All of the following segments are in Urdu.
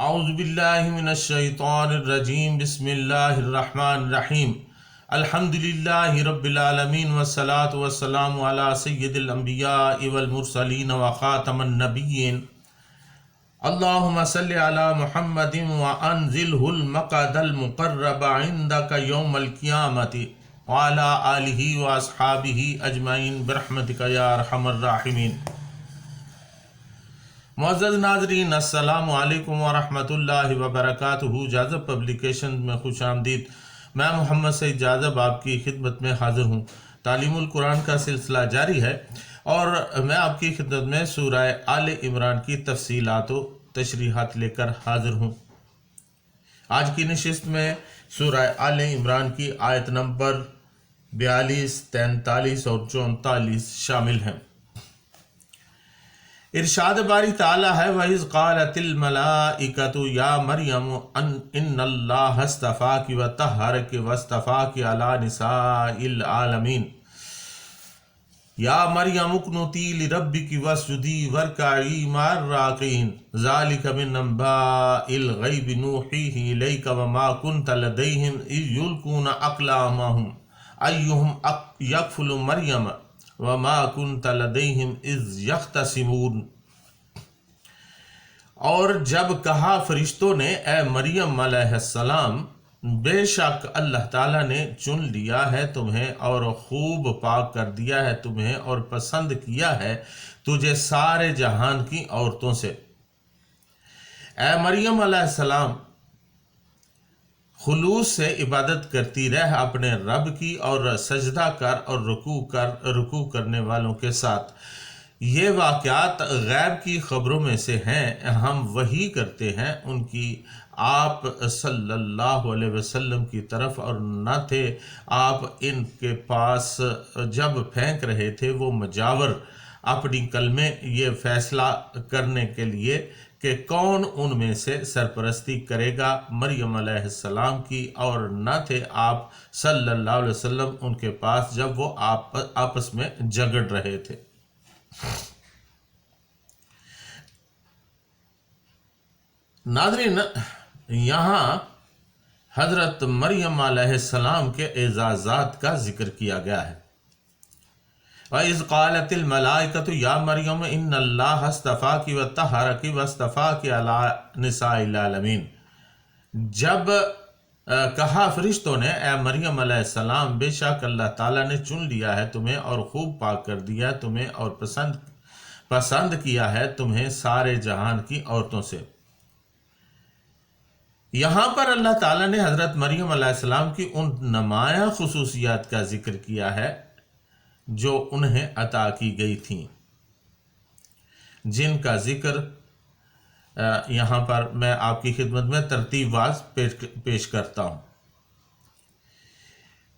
اعوذ باللہ من الشیطان الرجیم بسم اللہ الرحمن الرحیم الحمدللہ رب العالمین والصلاة والسلام علی سید الانبیاء والمرسلین وخاتم النبیین اللہم صلی علی محمد وانزلہ المقعد المقرب عندک یوم القیامت وعلی آلہ واصحابہ اجمعین برحمتک یا ارحم الراحمین۔ معزز ناظرین، السلام علیکم ورحمۃ اللہ وبرکاتہ۔ جاذب پبلیکیشن میں خوش آمدید۔ میں محمد سعید جاذب آپ کی خدمت میں حاضر ہوں۔ تعلیم القرآن کا سلسلہ جاری ہے اور میں آپ کی خدمت میں سورہ آل عمران کی تفصیلات و تشریحات لے کر حاضر ہوں۔ آج کی نشست میں سورہ آل عمران کی آیت نمبر 42، 43 اور 44 شامل ہیں۔ ارشاد باری تعالیٰ ہے وَإِذْ قَالَتِ الْمَلَائِكَةُ يَا مَرْيَمُ إِنَّ اللَّهَ اصْطَفَاكِ وَطَهَّرَكِ وَاصْطَفَاكِ عَلَى نِسَاءِ الْعَالَمِينَ يَا مَرْيَمُ اقْنُتِي لِرَبِّكِ وَاسْجُدِي وَارْكَعِي مَعَ الرَّاكِعِينَ ذَلِكَ مِنْ أَنْبَاءِ الْغَيْبِ نُوحِيهِ إِلَيْكَ وَمَا كُنْتَ لَدَيْهِمْ إِذْ يُلْقُونَ أَقْلَامَهُمْ أَيُّهُمْ يَكْفُلُ مَرْيَمَ وَمَا كُنْتَ لَدَيْهِمْ إِذْ يَخْتَصِمُونَ۔ اور جب کہا فرشتوں نے اے مریم علیہ السلام، بے شک اللہ تعالیٰ نے چن لیا ہے تمہیں اور خوب پاک کر دیا ہے تمہیں اور پسند کیا ہے تجھے سارے جہان کی عورتوں سے۔ اے مریم علیہ السلام، خلوص سے عبادت کرتی رہ اپنے رب کی اور سجدہ کر اور رکوع کرنے والوں کے ساتھ۔ یہ واقعات غیب کی خبروں میں سے ہیں، ہم وحی کرتے ہیں ان کی آپ صلی اللہ علیہ وسلم کی طرف، اور نہ تھے آپ ان کے پاس جب پھینک رہے تھے وہ مجاور اپنی کلمیں یہ فیصلہ کرنے کے لیے کہ کون ان میں سے سرپرستی کرے گا مریم علیہ السلام کی، اور نہ تھے آپ صلی اللہ علیہ وسلم ان کے پاس جب وہ آپس میں جھگڑ رہے تھے۔ ناظرین، یہاں حضرت مریم علیہ السلام کے اعزازات کا ذکر کیا گیا ہے۔ وَإِذْ قَالَتِ الْمَلَائِكَةُ يَا مَرْيَمُ إِنَّ اللَّهَ اصْطَفَاكِ وَطَهَّرَكِ وَاصْطَفَاكِ عَلَى نِسَاءِ الْعَالَمِينَ۔ جب کہا فرشتوں نے اے مریم علیہ السلام، بے شک اللہ تعالیٰ نے چن لیا ہے تمہیں اور خوب پاک کر دیا تمہیں اور پسند کیا ہے تمہیں سارے جہان کی عورتوں سے۔ یہاں پر اللہ تعالیٰ نے حضرت مریم علیہ السلام کی ان نمایاں خصوصیات کا ذکر کیا ہے جو انہیں عطا کی گئی تھیں، جن کا ذکر یہاں پر میں آپ کی خدمت میں ترتیب واز پیش کرتا ہوں۔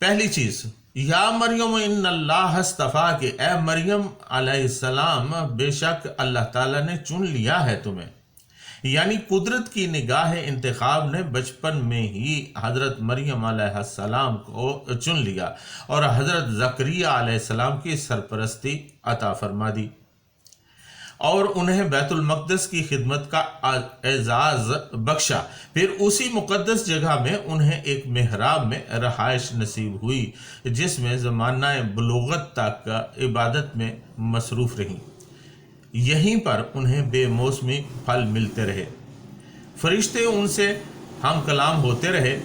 پہلی چیز، یا مریم ان اللہ اصطفاک، اے مریم علیہ السلام، بے شک اللہ تعالیٰ نے چن لیا ہے تمہیں، یعنی قدرت کی نگاہ انتخاب نے بچپن میں ہی حضرت مریم علیہ السلام کو چن لیا اور حضرت زکریا علیہ السلام کی سرپرستی عطا فرما دی اور انہیں بیت المقدس کی خدمت کا اعزاز بخشا۔ پھر اسی مقدس جگہ میں انہیں ایک محراب میں رہائش نصیب ہوئی جس میں زمانہ بلوغت تک عبادت میں مصروف رہیں۔ یہیں پر انہیں بے موسمی پھل ملتے رہے، فرشتے ان سے ہم کلام ہوتے رہے۔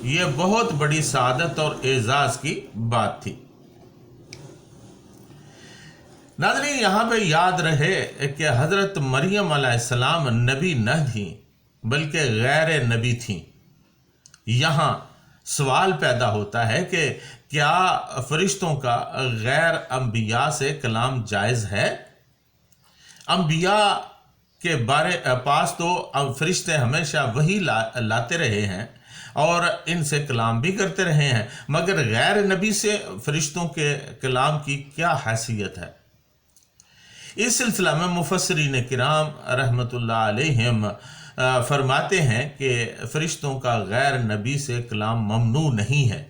یہ بہت بڑی سعادت اور اعزاز کی بات تھی۔ ناظرین، یہاں پہ یاد رہے کہ حضرت مریم علیہ السلام نبی نہ تھیں بلکہ غیر نبی تھیں۔ یہاں سوال پیدا ہوتا ہے کہ کیا فرشتوں کا غیر انبیاء سے کلام جائز ہے؟ انبیاء کے پاس تو فرشتے ہمیشہ وہی لاتے رہے ہیں اور ان سے کلام بھی کرتے رہے ہیں، مگر غیر نبی سے فرشتوں کے کلام کی کیا حیثیت ہے؟ اس سلسلہ میں مفسرین کرام رحمۃ اللہ علیہم فرماتے ہیں کہ فرشتوں کا غیر نبی سے کلام ممنوع نہیں ہے،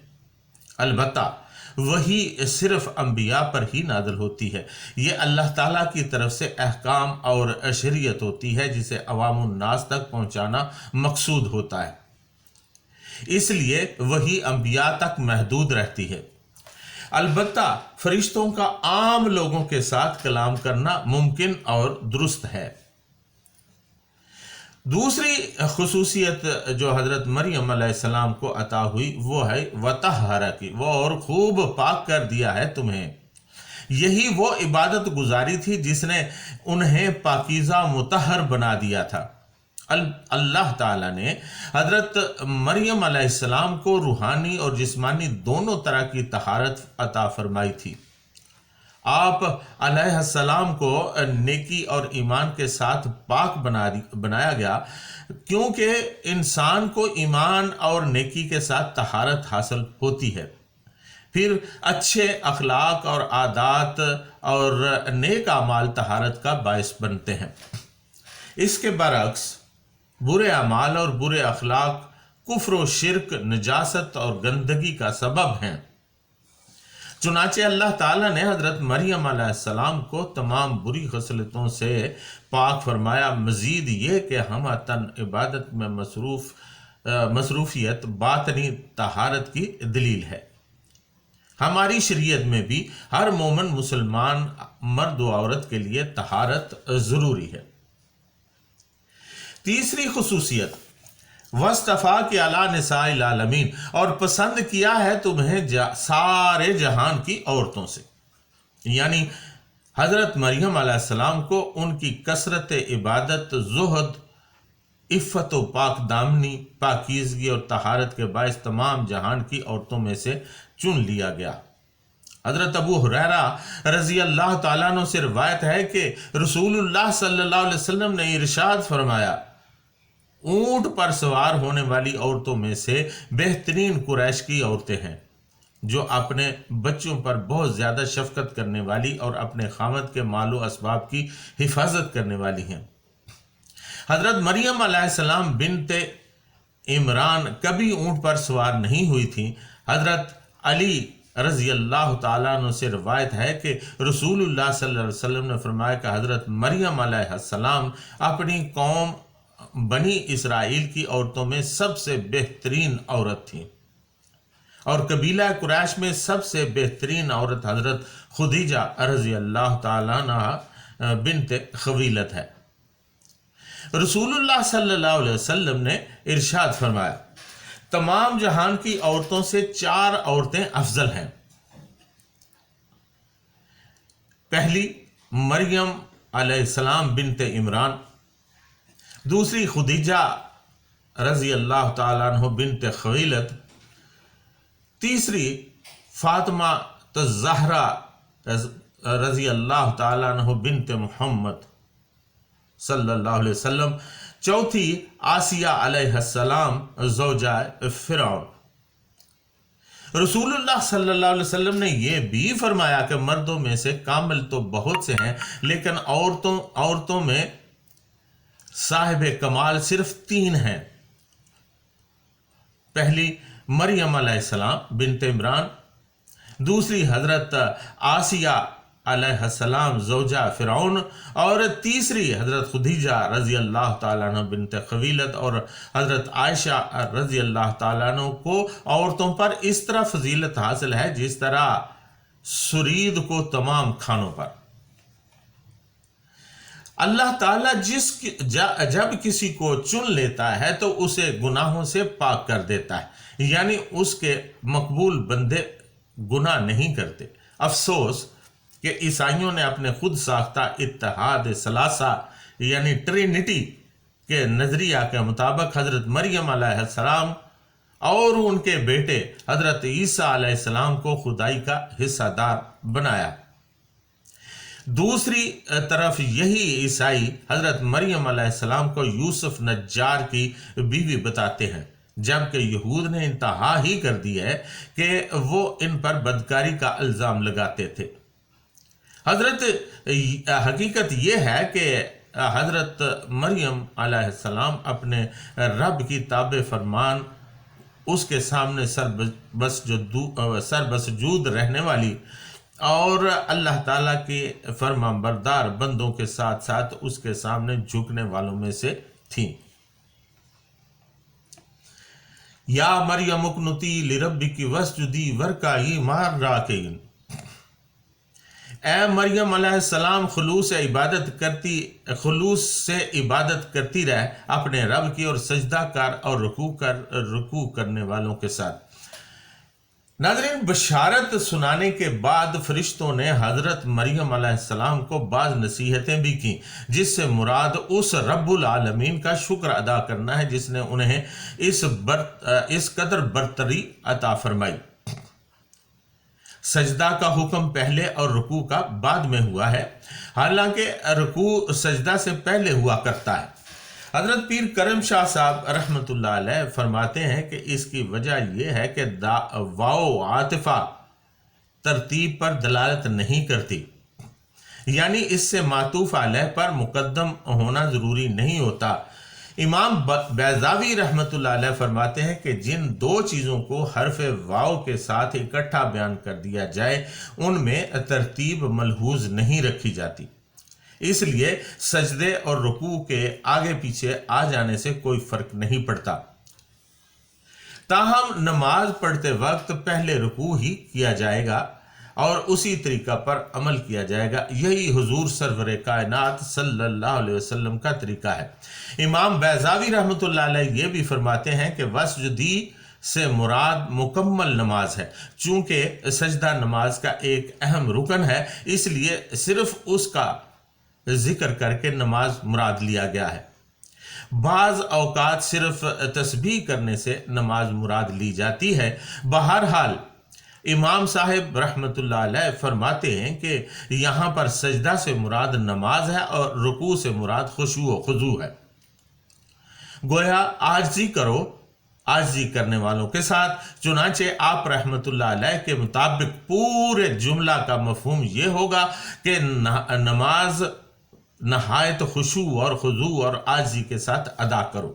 البتہ وہی صرف انبیاء پر ہی نازل ہوتی ہے۔ یہ اللہ تعالیٰ کی طرف سے احکام اور شریعت ہوتی ہے جسے عوام الناس تک پہنچانا مقصود ہوتا ہے، اس لیے وہی انبیاء تک محدود رہتی ہے۔ البتہ فرشتوں کا عام لوگوں کے ساتھ کلام کرنا ممکن اور درست ہے۔ دوسری خصوصیت جو حضرت مریم علیہ السلام کو عطا ہوئی وہ ہے وطہرکی، وہ اور خوب پاک کر دیا ہے تمہیں۔ یہی وہ عبادت گزاری تھی جس نے انہیں پاکیزہ مطہر بنا دیا تھا۔ اللہ تعالیٰ نے حضرت مریم علیہ السلام کو روحانی اور جسمانی دونوں طرح کی طہارت عطا فرمائی تھی۔ آپ علیہ السلام کو نیکی اور ایمان کے ساتھ پاک بنایا گیا کیونکہ انسان کو ایمان اور نیکی کے ساتھ طہارت حاصل ہوتی ہے، پھر اچھے اخلاق اور عادات اور نیک اعمال طہارت کا باعث بنتے ہیں۔ اس کے برعکس برے اعمال اور برے اخلاق کفر و شرک، نجاست اور گندگی کا سبب ہیں۔ چنانچہ اللہ تعالیٰ نے حضرت مریم علیہ السلام کو تمام بری خصلتوں سے پاک فرمایا۔ مزید یہ کہ ہم تن عبادت میں مصروفیت باطنی طہارت کی دلیل ہے۔ ہماری شریعت میں بھی ہر مومن مسلمان مرد و عورت کے لیے طہارت ضروری ہے۔ تیسری خصوصیت وَاصْطَفَاكِ عَلَىٰ نِسَاءِ الْعَالَمِينَ، اور پسند کیا ہے تمہیں سارے جہان کی عورتوں سے، یعنی حضرت مریم علیہ السلام کو ان کی کثرت عبادت، زہد، عفت و پاک دامنی، پاکیزگی اور طہارت کے باعث تمام جہان کی عورتوں میں سے چن لیا گیا۔ حضرت ابو ہریرہ رضی اللہ تعالیٰ عنہ سے روایت ہے کہ رسول اللہ صلی اللہ علیہ وسلم نے ارشاد فرمایا، اونٹ پر سوار ہونے والی عورتوں میں سے بہترین قریش کی عورتیں ہیں جو اپنے بچوں پر بہت زیادہ شفقت کرنے والی اور اپنے خاوند کے مال و اسباب کی حفاظت کرنے والی ہیں۔ حضرت مریم علیہ السلام بنت عمران کبھی اونٹ پر سوار نہیں ہوئی تھی۔ حضرت علی رضی اللہ تعالیٰ عنہ سے روایت ہے کہ رسول اللہ صلی اللہ علیہ وسلم نے فرمایا کہ حضرت مریم علیہ السلام اپنی قوم بنی اسرائیل کی عورتوں میں سب سے بہترین عورت تھی، اور قبیلہ قریش میں سب سے بہترین عورت حضرت خدیجہ رضی اللہ تعالیٰ عنہ بنت خویلد ہے۔ رسول اللہ صلی اللہ علیہ وسلم نے ارشاد فرمایا، تمام جہان کی عورتوں سے 4 عورتیں افضل ہیں۔ پہلی مریم علیہ السلام بنت عمران، دوسری خدیجہ رضی اللہ تعالیٰ عنہ بنت خویلد، تیسری فاطمہ الزہرا رضی اللہ تعالیٰ عنہ بنت محمد صلی اللہ علیہ وسلم، چوتھی آسیہ علیہ السلام زوجہ فرعون۔ رسول اللہ صلی اللہ علیہ وسلم نے یہ بھی فرمایا کہ مردوں میں سے کامل تو بہت سے ہیں لیکن عورتوں میں صاحب کمال صرف 3 ہیں۔ پہلی مریم علیہ السلام بنت عمران، دوسری حضرت آسیہ علیہ السلام زوجہ فرعون، اور تیسری حضرت خدیجہ رضی اللہ تعالیٰ عنہ بنت خویلد۔ اور حضرت عائشہ رضی اللہ تعالیٰ عنہ کو عورتوں پر اس طرح فضیلت حاصل ہے جس طرح سرید کو تمام کھانوں پر۔ اللہ تعالیٰ جب کسی کو چن لیتا ہے تو اسے گناہوں سے پاک کر دیتا ہے، یعنی اس کے مقبول بندے گناہ نہیں کرتے۔ افسوس کہ عیسائیوں نے اپنے خود ساختہ اتحاد ثلاثہ یعنی ٹرینٹی کے نظریہ کے مطابق حضرت مریم علیہ السلام اور ان کے بیٹے حضرت عیسیٰ علیہ السلام کو خدائی کا حصہ دار بنایا۔ دوسری طرف یہی عیسائی حضرت مریم علیہ السلام کو یوسف نجار کی بیوی بتاتے ہیں، جبکہ یہود نے انتہا ہی کر دی ہے کہ وہ ان پر بدکاری کا الزام لگاتے تھے۔ حقیقت یہ ہے کہ حضرت مریم علیہ السلام اپنے رب کی تابع فرمان اس کے سامنے سربسجود رہنے والی اور اللہ تعالیٰ کے فرما بردار بندوں کے ساتھ ساتھ اس کے سامنے جھکنے والوں میں سے تھیں۔ یا مریم اقنتی لربک واسجدی وارکعی مع الراکعین، اے مریم علیہ السلام خلوص سے عبادت کرتی رہ اپنے رب کی اور سجدہ کر اور رکوع کرنے والوں کے ساتھ۔ ناظرین، بشارت سنانے کے بعد فرشتوں نے حضرت مریم علیہ السلام کو بعض نصیحتیں بھی کی، جس سے مراد اس رب العالمین کا شکر ادا کرنا ہے جس نے انہیں اس قدر برتری عطا فرمائی۔ سجدہ کا حکم پہلے اور رکوع کا بعد میں ہوا ہے، حالانکہ رکوع سجدہ سے پہلے ہوا کرتا ہے۔ حضرت پیر کرم شاہ صاحب رحمۃ اللہ علیہ فرماتے ہیں کہ اس کی وجہ یہ ہے کہ واو عاطفہ ترتیب پر دلالت نہیں کرتی، یعنی اس سے معطوف علیہ پر مقدم ہونا ضروری نہیں ہوتا۔ امام بیضاوی رحمۃ اللہ علیہ فرماتے ہیں کہ جن دو چیزوں کو حرف واو کے ساتھ اکٹھا بیان کر دیا جائے ان میں ترتیب ملحوظ نہیں رکھی جاتی، اس لیے سجدے اور رکوع کے آگے پیچھے آ جانے سے کوئی فرق نہیں پڑتا۔ تاہم نماز پڑھتے وقت پہلے رکوع ہی کیا جائے گا اور اسی طریقہ پر عمل کیا جائے گا، یہی حضور سرور کائنات صلی اللہ علیہ وسلم کا طریقہ ہے۔ امام بیضاوی رحمۃ اللہ علیہ یہ بھی فرماتے ہیں کہ وسجدی سے مراد مکمل نماز ہے، چونکہ سجدہ نماز کا ایک اہم رکن ہے، اس لیے صرف اس کا ذکر کر کے نماز مراد لیا گیا ہے۔ بعض اوقات صرف تسبیح کرنے سے نماز مراد لی جاتی ہے۔ بہرحال امام صاحب رحمۃ اللہ علیہ فرماتے ہیں کہ یہاں پر سجدہ سے مراد نماز ہے اور رکوع سے مراد خشوع و خضوع ہے۔ گویا عاجزی کرو عاجزی کرنے والوں کے ساتھ، چنانچہ آپ رحمۃ اللہ علیہ کے مطابق پورے جملہ کا مفہوم یہ ہوگا کہ نماز نہایت خشوع اور خضوع اور عاجزی کے ساتھ ادا کرو۔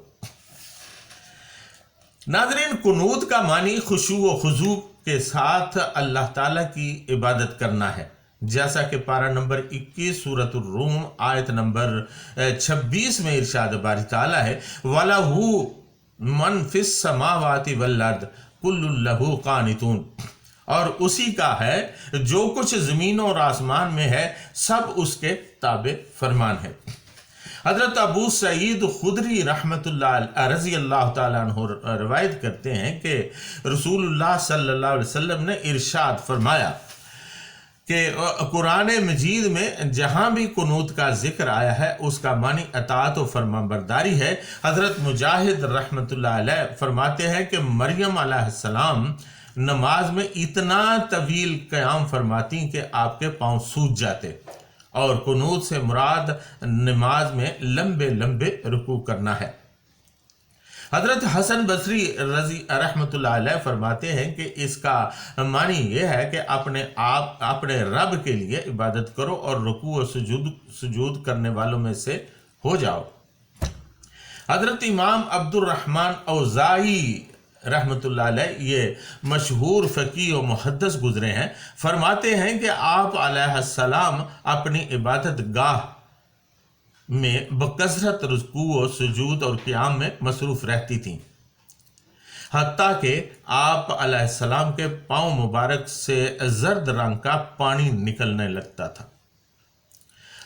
ناظرین، قنوت کا معنی خشوع و خضوع کے ساتھ اللہ تعالیٰ کی عبادت کرنا ہے، جیسا کہ پارہ نمبر 21 سورۃ الروم آیت نمبر 26 میں ارشاد باری تعالیٰ ہے، وَلَهُ مَنْ فِي السَّمَاوَاتِ وَالْأَرْضِ كُلٌّ لَهُ قَانِتُونَ، اور اسی کا ہے جو کچھ زمینوں اور آسمان میں ہے سب اس کے تابع فرمان ہے۔ حضرت ابو سعید خدری رحمۃ اللہ رضی اللہ تعالیٰ عنہ روایت کرتے ہیں کہ رسول اللہ صلی اللہ علیہ وسلم نے ارشاد فرمایا کہ قرآن مجید میں جہاں بھی قنوت کا ذکر آیا ہے اس کا معنی اطاعت و فرما برداری ہے۔ حضرت مجاہد رحمۃ اللہ علیہ فرماتے ہیں کہ مریم علیہ السلام نماز میں اتنا طویل قیام فرماتی کہ آپ کے پاؤں سوج جاتے، اور قنوت سے مراد نماز میں لمبے لمبے رکوع کرنا ہے۔ حضرت حسن بصری رحمۃ اللہ علیہ فرماتے ہیں کہ اس کا معنی یہ ہے کہ اپنے رب کے لیے عبادت کرو اور رکوع و سجود کرنے والوں میں سے ہو جاؤ۔ حضرت امام عبد الرحمن اوزاعی رحمۃ اللہ علیہ یہ مشہور فقیہ و محدث گزرے ہیں، فرماتے ہیں کہ آپ علیہ السلام اپنی عبادت گاہ میں بکثرت رکوع و سجود اور قیام میں مصروف رہتی تھیں، حتیٰ کہ آپ علیہ السلام کے پاؤں مبارک سے زرد رنگ کا پانی نکلنے لگتا تھا۔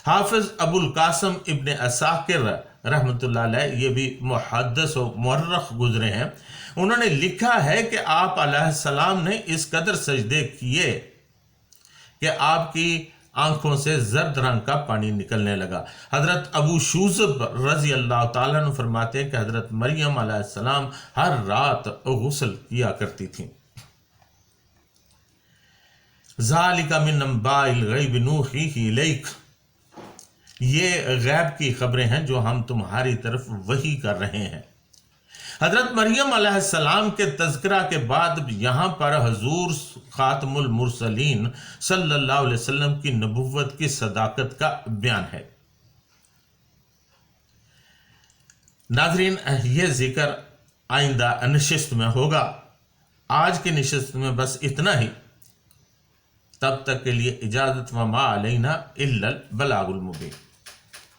حافظ ابو القاسم ابن عساکر رحمۃ اللہ علیہ یہ بھی محدث و مورخ گزرے ہیں، انہوں نے لکھا ہے کہ آپ علیہ السلام نے اس قدر سجدے کیے کہ آپ کی آنکھوں سے زرد رنگ کا پانی نکلنے لگا۔ حضرت ابو شوذب رضی اللہ تعالیٰ عنہ فرماتے ہیں کہ حضرت مریم علیہ السلام ہر رات غسل کیا کرتی تھیں۔ ذالک من انباء الغیب نوحیہ الیک، یہ غیب کی خبریں ہیں جو ہم تمہاری طرف وحی کر رہے ہیں۔ حضرت مریم علیہ السلام کے تذکرہ کے بعد یہاں پر حضور خاتم المرسلین صلی اللہ علیہ وسلم کی نبوت کی صداقت کا بیان ہے۔ ناظرین، یہ ذکر آئندہ نشست میں ہوگا۔ آج کی نشست میں بس اتنا ہی، تب تک کے لیے اجازت، وما علینا الا البلاغ المبین۔